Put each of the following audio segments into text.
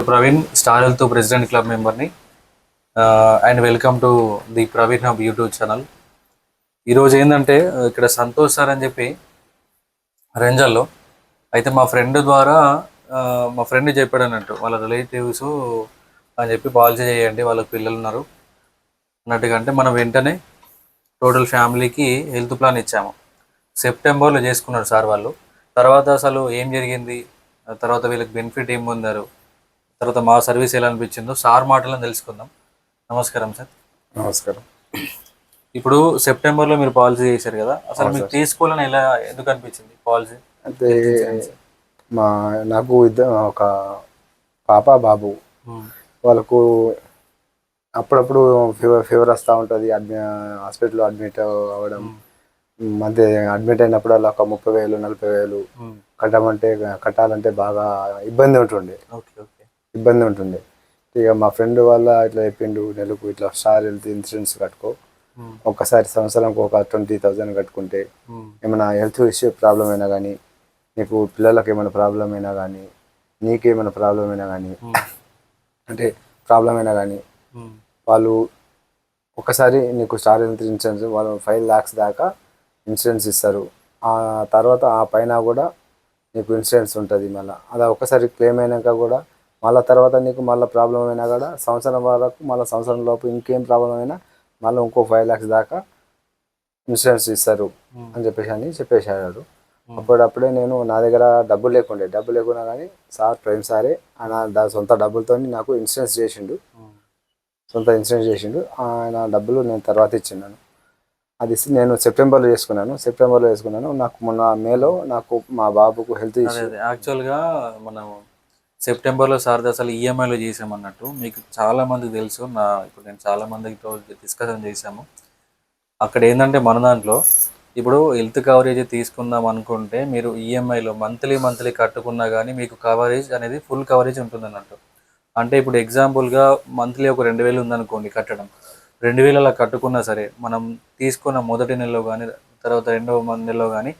Praveen star health president club మెంబర్ని and welcome to the Praveen hub YouTube channel. ఈరోజు ఏంటంటే ఇక్కడ సంతోష్ సార్ అని చెప్పి రెంజల్లో అయితే మా ఫ్రెండ్ ద్వారా మా ఫ్రెండ్ చెప్పాడు అన్నట్టు వాళ్ళ రిలేటివ్స్ అని చెప్పి పాలసీ చేయండి, వాళ్ళకి పిల్లలు ఉన్నారు అన్నట్టుగా. అంటే మనం వెంటనే టోటల్ ఫ్యామిలీకి హెల్త్ ప్లాన్ ఇచ్చాము. సెప్టెంబర్లో చేసుకున్నారు సార్ వాళ్ళు. తర్వాత అసలు ఏం జరిగింది, తర్వాత వీళ్ళకి బెనిఫిట్ ఏం పొందారు, తర్వాత మా సర్వీస్ ఎలా అనిపించిందో సార్ మాటలను తెలుసుకుందాం. నమస్కారం సార్. నమస్కారం. ఇప్పుడు సెప్టెంబర్లో మీరు పాలసీ చేశారు కదా, అసలు మీకు తీసుకోవాలని ఎలా ఎందుకు అనిపించింది పాలసీ? అంటే నాకు ఒక పాప బాబు, వాళ్ళకు అప్పుడప్పుడు ఫీవర్ వస్తూ ఉంటుంది. హాస్పిటల్లో అడ్మిట్ అవ్వడం, మధ్య అడ్మిట్ అయినప్పుడల్లా ఒక 30,000 40,000 కట్టాలంటే బాగా ఇబ్బంది ఉంటుండే. ఇక మా ఫ్రెండ్ వల్ల ఇట్లా చెప్పిండు, నెలకు ఇట్లా స్టార్ హెల్త్ ఇన్సూరెన్స్ కట్టుకో, ఒక్కసారి సంవత్సరంకి ఒక 20,000 కట్టుకుంటే ఏమైనా హెల్త్ ఇష్యూ ప్రాబ్లం అయినా కానీ, నీకు పిల్లలకు ఏమైనా ప్రాబ్లం అయినా కానీ, నీకేమైనా ప్రాబ్లం అయినా కానీ, అంటే ప్రాబ్లం అయినా కానీ వాళ్ళు ఒకసారి నీకు స్టార్ హెల్త్ ఇన్సూరెన్స్ వాళ్ళు 5 lakhs దాకా ఇన్సూరెన్స్ ఇస్తారు. ఆ తర్వాత ఆ పైన కూడా నీకు ఇన్సూరెన్స్ ఉంటుంది. మళ్ళీ అలా ఒకసారి క్లెయిమ్ అయినాక కూడా మళ్ళీ తర్వాత నీకు మళ్ళీ ప్రాబ్లం అయినా కూడా సంవత్సరం వరకు, మళ్ళీ సంవత్సరం లోపు ఇంకేం ప్రాబ్లం అయినా మళ్ళీ ఇంకో 5 lakhs దాకా ఇన్సూరెన్స్ ఇస్తారు అని చెప్పేశాడు. అప్పుడప్పుడే నేను నా దగ్గర డబ్బులు లేకున్నా కానీ సార్ ప్రేమ్ సారే ఆయన సొంత డబ్బులతో నాకు ఇన్సూరెన్స్ చేసిండు. ఆయన డబ్బులు నేను తర్వాత ఇచ్చినాను. అది నేను సెప్టెంబర్లో చేసుకున్నాను. నాకు మొన్న మేలో నాకు మా బాబుకు హెల్త్ ఇష్యూ. యాక్చువల్గా మనం సెప్టెంబర్లో సార్ అసలు ఈఎంఐలో చేసామన్నట్టు మీకు చాలామందికి తెలుసు. ఇప్పుడు నేను చాలామందితో డిస్కషన్ చేశాము. అక్కడ ఏంటంటే మన దాంట్లో ఇప్పుడు హెల్త్ కవరేజ్ తీసుకుందాం అనుకుంటే మీరు ఈఎంఐలో మంత్లీ కట్టుకున్నా కానీ మీకు కవరేజ్ అనేది ఫుల్ కవరేజ్ ఉంటుంది అన్నట్టు. అంటే ఇప్పుడు ఎగ్జాంపుల్గా మంత్లీ ఒక 2,000 ఉందనుకోండి కట్టడం, 2,000 అలా కట్టుకున్నా సరే మనం తీసుకున్న మొదటి నెలలో కానీ తర్వాత రెండవ నెలలో కానీ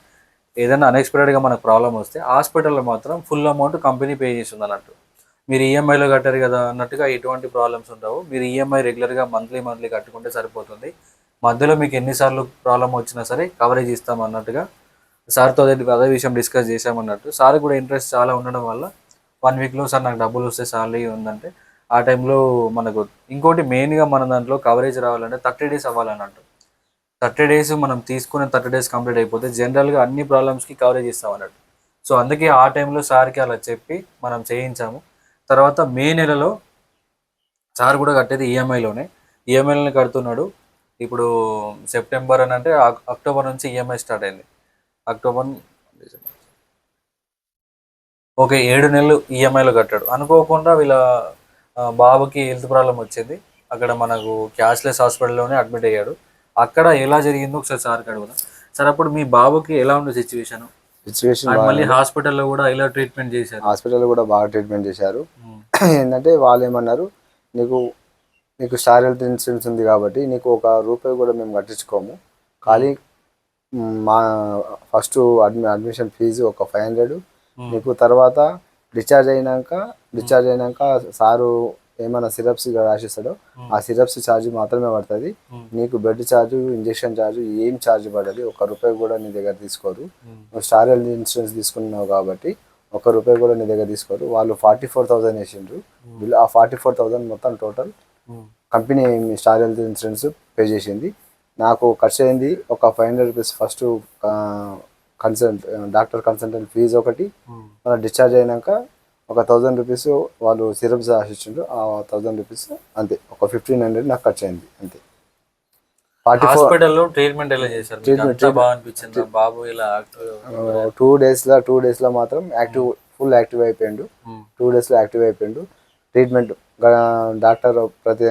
ఏదైనా అన్ఎక్స్పెక్టెడ్గా మనకు ప్రాబ్లం వస్తే హాస్పిటల్లో మాత్రం ఫుల్ అమౌంట్ కంపెనీ పే చేస్తుంది అన్నట్టు. మీరు ఈఎంఐలో కట్టారు కదా అన్నట్టుగా ఎటువంటి ప్రాబ్లమ్స్ ఉండవు. మీరు ఈఎంఐ రెగ్యులర్గా మంత్లీ కట్టుకుంటే సరిపోతుంది. మధ్యలో మీకు ఎన్నిసార్లు ప్రాబ్లం వచ్చినా సరే కవరేజ్ ఇస్తాం అన్నట్టుగా సార్తో అదే విషయం డిస్కస్ చేసామన్నట్టు. సార్ కూడా ఇంట్రెస్ట్ చాలా ఉండడం వల్ల 1 weekలో సార్ నాకు డబ్బులు వస్తే సాలరీ ఉందంటే ఆ టైంలో మనకు ఇంకోటి మెయిన్గా మన దాంట్లో కవరేజ్ రావాలంటే 30 days అవ్వాలన్నట్టు. 30 days మనం తీసుకునే 30 days కంప్లీట్ అయిపోతే జనరల్గా అన్ని ప్రాబ్లమ్స్కి కవరేజ్ ఇస్తాం అన్నట్టు. సో అందుకే ఆ టైంలో సార్కి అలా చెప్పి మనం చేయించాము. తర్వాత మే నెలలో సార్ కూడా కట్టేది ఈఎంఐలోనే కడుతున్నాడు. ఇప్పుడు సెప్టెంబర్ అని అంటే అక్టోబర్ నుంచి ఈఎంఐ స్టార్ట్ అయింది. అక్టోబర్ ఓకే 7 నెలలు ఈఎంఐలో కట్టాడు. అనుకోకుండా వీళ్ళ బాబుకి హెల్త్ ప్రాబ్లం వచ్చింది. అక్కడ మనకు క్యాష్లెస్ హాస్పిటల్లోనే అడ్మిట్ అయ్యాడు. అక్కడ ఎలా జరిగిందో ఒకసారి సార్కి అడుగుదాం. సార్ అప్పుడు మీ బాబుకి ఎలా ఉండే సిచ్యువేషన్ మళ్ళీ హాస్పిటల్లో కూడా ఎలా ట్రీట్మెంట్ చేశారు? హాస్పిటల్లో కూడా బాగా ట్రీట్మెంట్ చేశారు. ఏంటంటే వాళ్ళు ఏమన్నారు, నీకు స్టార్ హెల్త్ ఇన్సూరెన్స్ ఉంది కాబట్టి నీకు ₹1 కూడా మేము కట్టించుకోము, ఖాళీ మా ఫస్ట్ అడ్మిషన్ ఫీజు ఒక 500, నీకు తర్వాత డిశ్చార్జ్ అయినాక సారు ఏమైనా సిరప్స్ రాసిస్తాడో ఆ సిరప్స్ ఛార్జ్ మాత్రమే పడుతుంది. నీకు బెడ్ ఛార్జ్, ఇంజెక్షన్ ఛార్జ్ ఏం ఛార్జ్ పడాలి, ₹1 కూడా నీ దగ్గర తీసుకోరు. నువ్వు స్టార్ హెల్త్ ఇన్సూరెన్స్ తీసుకున్నావు కాబట్టి ₹1 కూడా నీ దగ్గర తీసుకోరు. వాళ్ళు 44,000 వేసిండ్రు. ఆ 44,000 మొత్తం total company star health insurance pay చేసింది. నాకు ఖర్చు అయింది ఒక ₹500 ఫస్ట్ డాక్టర్ కన్సల్టెంట్ ఫీజు ఒకటి, మన డిశ్చార్జ్ అయినాక ఒక ₹1,000 వాళ్ళు సిరప్స్ రాసిచ్చిండ్రు. ఆ ₹1,000 అంతే, ఒక 1,500 నాకు ఖర్చు అయింది అంతే. హాస్పిటల్లో ట్రీట్మెంట్ ఎలా చేశారు? బాగా అనిపించింది బాబు ఇలా 2 days లో మాత్రం ఫుల్ యాక్టివ్ అయిపోయిండు. 2 daysలో యాక్టివ్ అయిపోయిండు. ట్రీట్మెంట్ డాక్టర్ ప్రతి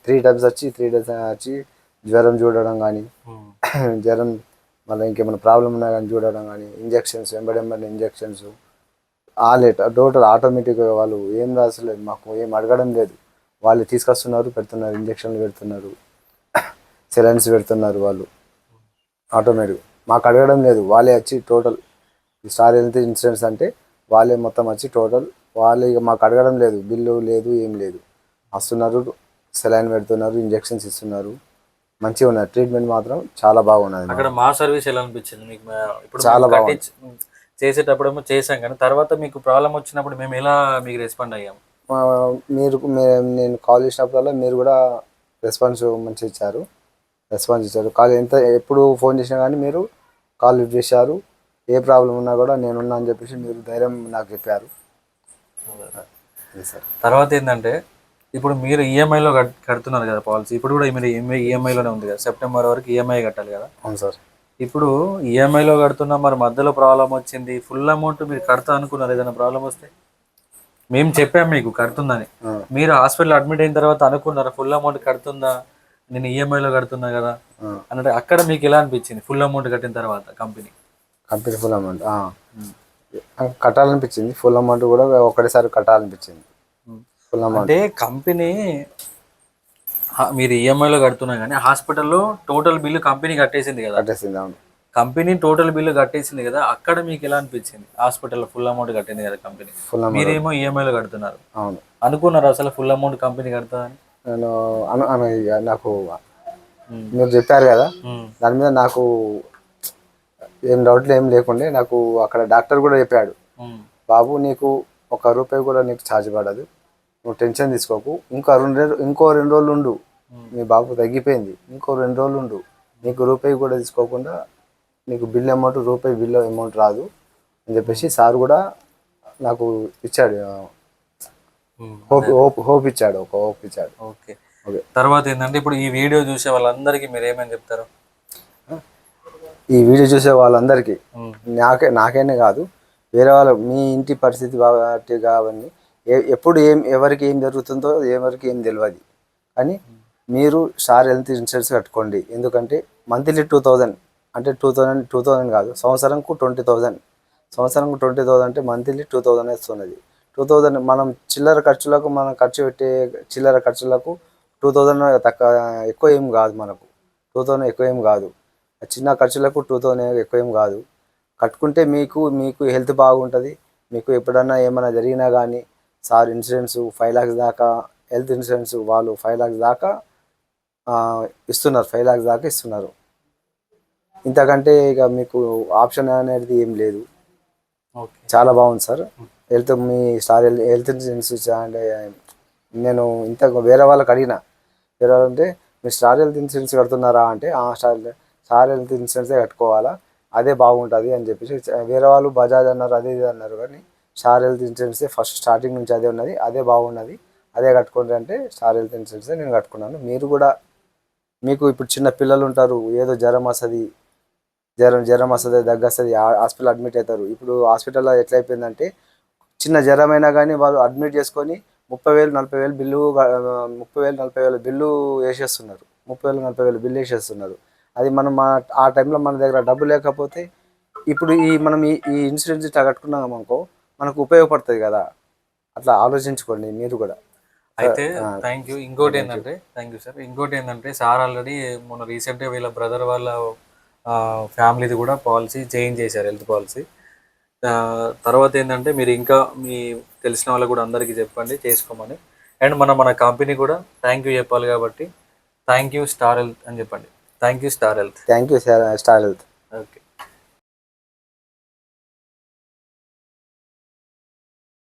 3 times వచ్చి 3 days వచ్చి జ్వరం చూడడం కానీ, జ్వరం మళ్ళీ ఇంకేమైనా ప్రాబ్లం ఉన్నా కానీ చూడడం కానీ, ఇంజెక్షన్స్ వెంబడి ఇంజెక్షన్స్ టోటల్ ఆటోమేటిక్గా వాళ్ళు ఏం రాసలేదు, మాకు ఏం అడగడం లేదు. వాళ్ళు తీసుకొస్తున్నారు, పెడుతున్నారు, ఇంజెక్షన్లు పెడుతున్నారు, సెలైన్స్ పెడుతున్నారు. వాళ్ళు ఆటోమేటిక్ మాకు అడగడం లేదు. వాళ్ళే వచ్చి టోటల్ స్టార్ హెల్త్ ఇన్సూరెన్స్ అంటే వాళ్ళే మొత్తం వచ్చి టోటల్ వాళ్ళు ఇక మాకు అడగడం లేదు, బిల్లు లేదు, ఏం లేదు. వస్తున్నారు, సెలైన్ పెడుతున్నారు, ఇంజెక్షన్స్ ఇస్తున్నారు, మంచిగా ఉన్నారు. ట్రీట్మెంట్ మాత్రం చాలా బాగున్నది. అక్కడ మా సర్వీస్ ఎలా అనిపించింది మీకు? ఇప్పుడు చాలా మేము బాగుంది. చేసేటప్పుడేమో చేసాం, కానీ తర్వాత మీకు ప్రాబ్లం వచ్చినప్పుడు మేము ఎలా మీకు రెస్పాండ్ అయ్యాము? నేను కాల్ చేసినప్పుడల్లా మీరు కూడా రెస్పాన్స్ మంచిగా ఇచ్చారు. కాల్ ఎప్పుడు ఫోన్ చేసినా కానీ మీరు కాల్ లిఫ్ట్ చేశారు. ఏ ప్రాబ్లం ఉన్నా కూడా నేనున్నా అని చెప్పేసి మీరు ధైర్యం నాకు చెప్పారు. సార్ తర్వాత ఏంటంటే ఇప్పుడు మీరు ఈఎంఐలో కడుతున్నారు కదా పాలసీ, ఇప్పుడు కూడా మీరు ఈఎంఐలోనే ఉంది కదా, సెప్టెంబర్ వరకు ఈఎంఐ కట్టాలి కదా. అవును సార్. ఇప్పుడు ఈఎంఐలో కడుతున్నా, మరి మధ్యలో ప్రాబ్లం వచ్చింది, ఫుల్ అమౌంట్ మీరు కడతా అనుకున్నారు, ఏదైనా ప్రాబ్లం వస్తే మేము చెప్పాము మీకు కడుతుందని, మీరు హాస్పిటల్ అడ్మిట్ అయిన తర్వాత అనుకున్నారా ఫుల్ అమౌంట్ కడుతుందా, నేను ఈఎంఐలో కడుతున్నా కదా అన్నట్టు? అక్కడ మీకు ఎలా అనిపించింది ఫుల్ అమౌంట్ కట్టిన తర్వాత? కంపెనీ ఫుల్ అమౌంట్ కట్టాలనిపించింది. ఫుల్ అమౌంట్ కూడా ఒకటేసారి కట్టాలనిపించింది. ఫుల్ అమౌంట్ అంటే కంపెనీ మీరు ఈఎంఐలో కడుతున్నా కానీ హాస్పిటల్లో టోటల్ బిల్లు కంపెనీ కట్టేసింది కదా. కట్టేసింది. అవును. కంపెనీ టోటల్ బిల్లు కట్టేసింది కదా, అక్కడ మీకు ఎలా అనిపించింది? హాస్పిటల్లో ఫుల్ అమౌంట్ కట్టింది కదా కంపెనీ, మీరేమో ఈఎంఐలో కడుతున్నారు. అవును. అనుకున్నారు అసలు ఫుల్ అమౌంట్ కంపెనీ కడతాదని? నేను నాకు మీరు చెప్పారు కదా, దాని మీద నాకు ఏం డౌట్లు ఏం లేకుండే. నాకు అక్కడ డాక్టర్ కూడా చెప్పాడు, బాబు నీకు ₹1 కూడా నీకు ఛార్జ్ పడదు, నువ్వు టెన్షన్ తీసుకోకు, ఇంకో 2 రోజులు ఉండు, మీ బాబు తగ్గిపోయింది, ఇంకో 2 రోజులు ఉండు, నీకు ₹1 కూడా తీసుకోకుండా నీకు బిల్ అమౌంట్ బిల్ అమౌంట్ రాదు అని చెప్పేసి సార్ కూడా నాకు ఇచ్చాడు. హోప్ ఇచ్చాడు. ఓకే. తర్వాత ఏంటంటే ఇప్పుడు ఈ వీడియో చూసే వాళ్ళందరికీ మీరు ఏమని చెప్తారు? ఈ వీడియో చూసే వాళ్ళందరికీ నాకైనా కాదు, వేరే వాళ్ళ మీ ఇంటి పరిస్థితి బాగా కావని, ఎప్పుడు ఎవరికి ఏం జరుగుతుందో ఎవరికి ఏం తెలియదు, కానీ మీరు స్టార్ హెల్త్ ఇన్సూరెన్స్ కట్టుకోండి. ఎందుకంటే మంత్లీ 2000 అంటే 2000 కాదు, సంవత్సరంకు 20,000 అంటే మంత్లీ 2000 వస్తున్నది. 2000 మనం ఖర్చు పెట్టే చిల్లర ఖర్చులకు 2000 ఎక్కువ ఏం కాదు. మనకు 2000 ఎక్కువ ఏం కాదు. చిన్న ఖర్చులకు 2000 ఎక్కువ ఏం కాదు. కట్టుకుంటే మీకు హెల్త్ బాగుంటుంది. మీకు ఎప్పుడన్నా ఏమైనా జరిగినా కానీ సార్ ఇన్సూరెన్స్ 5 lakhs దాకా, హెల్త్ ఇన్సూరెన్స్ వాళ్ళు 5 lakhs దాకా ఇస్తున్నారు. 5 lakhs దాకా ఇస్తున్నారు. ఇంతకంటే ఇక మీకు ఆప్షన్ అనేది ఏం లేదు. చాలా బాగుంది సార్ మీ స్టార్ హెల్త్ ఇన్సూరెన్స్. అంటే నేను వేరే వాళ్ళకి అడిగిన, వేరే వాళ్ళంటే మీరు స్టార్ హెల్త్ ఇన్సూరెన్స్ కడుతున్నారా అంటే స్టార్ హెల్త్ ఇన్సూరెన్సే కట్టుకోవాలా, అదే బాగుంటుంది అని చెప్పేసి. వేరే వాళ్ళు బజాజ్ అన్నారు, అదే ఇది అన్నారు, కానీ స్టార్ హెల్త్ ఇన్సూరెన్సే ఫస్ట్ స్టార్టింగ్ నుంచి అదే ఉన్నది, అదే బాగున్నది, అదే కట్టుకోండి అంటే స్టార్ హెల్త్ ఇన్సూరెన్సే నేను కట్టుకున్నాను. మీరు కూడా, మీకు ఇప్పుడు చిన్న పిల్లలు ఉంటారు, ఏదో జ్వరం వస్తుంది, దగ్గు వస్తుంది, హాస్పిటల్ అడ్మిట్ అవుతారు. ఇప్పుడు హాస్పిటల్లో ఎట్లా అయిపోయిందంటే చిన్న జ్వరం అయినా కానీ వాళ్ళు అడ్మిట్ చేసుకొని 30,000-40,000 బిల్లు, 30,000-40,000 బిల్లు వేసేస్తున్నారు. 30,000-40,000 బిల్లు వేసేస్తున్నారు. అది మనం ఆ టైంలో మన దగ్గర డబ్బు లేకపోతే, ఇప్పుడు మనం ఈ ఇన్సూరెన్స్ ఇట్లా కట్టుకున్నాం అనుకో, మనకు ఉపయోగపడుతుంది కదా. అట్లా ఆలోచించుకోండి మీరు కూడా. అయితే థ్యాంక్ యూ. ఇంకోటి ఏంటంటే సార్, ఇంకోటి ఏంటంటే సార్ ఆల్రెడీ మొన్న రీసెంట్గా వీళ్ళ బ్రదర్ వాళ్ళ ఫ్యామిలీది కూడా పాలసీ చేంజ్ చేశారు, హెల్త్ పాలసీ. తర్వాత ఏంటంటే మీరు ఇంకా మీ తెలిసిన వాళ్ళకు కూడా అందరికీ చెప్పండి చేసుకోమని. అండ్ మన కంపెనీ కూడా థ్యాంక్ యూ చెప్పాలి కాబట్టి థ్యాంక్ యూ స్టార్ హెల్త్ అని చెప్పండి. Thank you star health. Thank you star health. Okay.